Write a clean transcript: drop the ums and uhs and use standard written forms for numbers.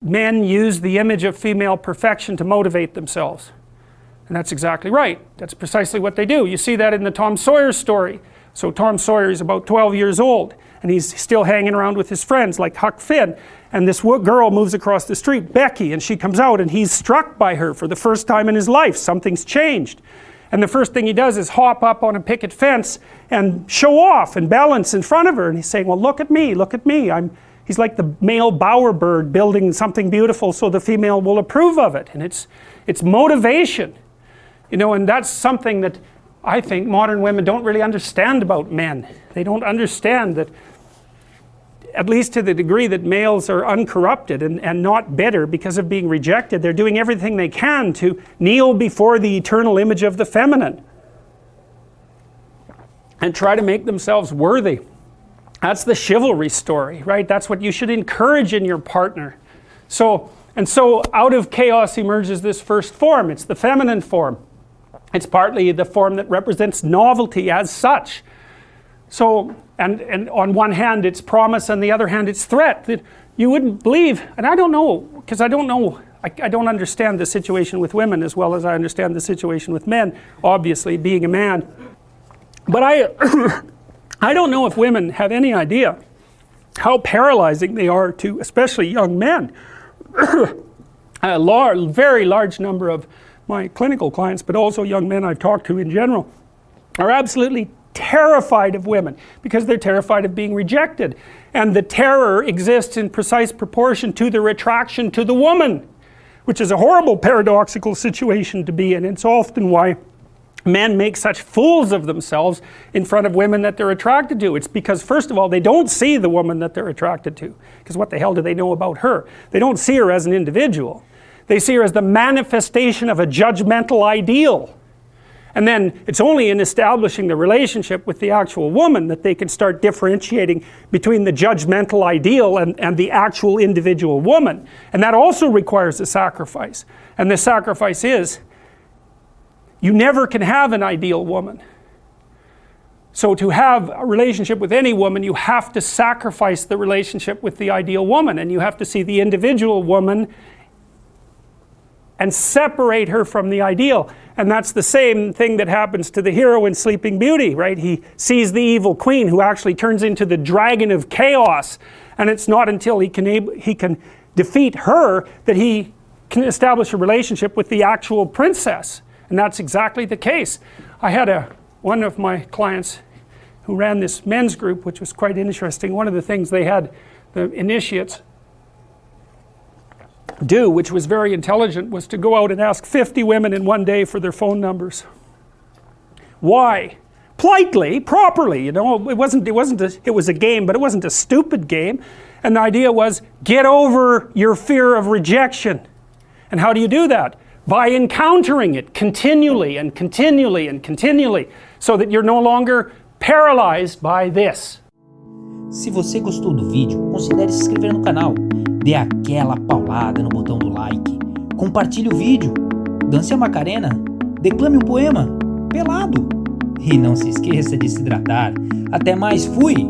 men use the image of female perfection to motivate themselves. And that's exactly right. That's precisely what they do. You see that in the Tom Sawyer story. So Tom Sawyer is about 12 years old, and he's still hanging around with his friends like Huck Finn. And this girl moves across the street, Becky, and she comes out, and he's struck by her for the first time in his life. Something's changed. And the first thing he does is hop up on a picket fence and show off and balance in front of her. And he's saying, well, look at me, look at me. He's like the male bowerbird building something beautiful so the female will approve of it. And it's motivation. You know, and that's something that I think modern women don't really understand about men. They don't understand that, at least to the degree that males are uncorrupted and not bitter because of being rejected, they're doing everything they can to kneel before the eternal image of the feminine and try to make themselves worthy. That's the chivalry story, right? That's what you should encourage in your partner. So out of chaos emerges this first form. It's the feminine form. It's partly the form that represents novelty as such. So, and on one hand it's promise, on the other hand it's threat. That you wouldn't believe, and I don't know, because I don't understand the situation with women as well as I understand the situation with men, obviously, being a man. But I don't know if women have any idea how paralyzing they are to, especially young men. A very large number of my clinical clients, but also young men I've talked to in general, are absolutely terrified of women because they're terrified of being rejected. And the terror exists in precise proportion to the attraction to the woman, which is a horrible paradoxical situation to be in. It's often why men make such fools of themselves in front of women that they're attracted to. It's because, first of all, they don't see the woman that they're attracted to, because what the hell do they know about her? They don't see her as an individual. They see her as the manifestation of a judgmental ideal. And then it's only in establishing the relationship with the actual woman that they can start differentiating between the judgmental ideal and the actual individual woman. And that also requires a sacrifice. And the sacrifice is, you never can have an ideal woman. So to have a relationship with any woman, you have to sacrifice the relationship with the ideal woman, and you have to see the individual woman and separate her from the ideal. And that's the same thing that happens to the hero in Sleeping Beauty, right? He sees the evil queen who actually turns into the dragon of chaos, and it's not until he can defeat her that he can establish a relationship with the actual princess. And that's exactly the case. I had one of my clients who ran this men's group, which was quite interesting. One of the things they had the initiates do, which was very intelligent, was to go out and ask 50 women in one day for their phone numbers. Why? Politely, properly, you know. It was a game, but it wasn't a stupid game. And the idea was, get over your fear of rejection. And how do you do that? By encountering it continually and continually and continually, so that you're no longer paralyzed by this. Se você gostou do vídeo, considere se inscrever no canal, dê aquela paulada no botão do like, compartilhe o vídeo, dance a Macarena, declame um poema, pelado. E não se esqueça de se hidratar. Até mais, fui!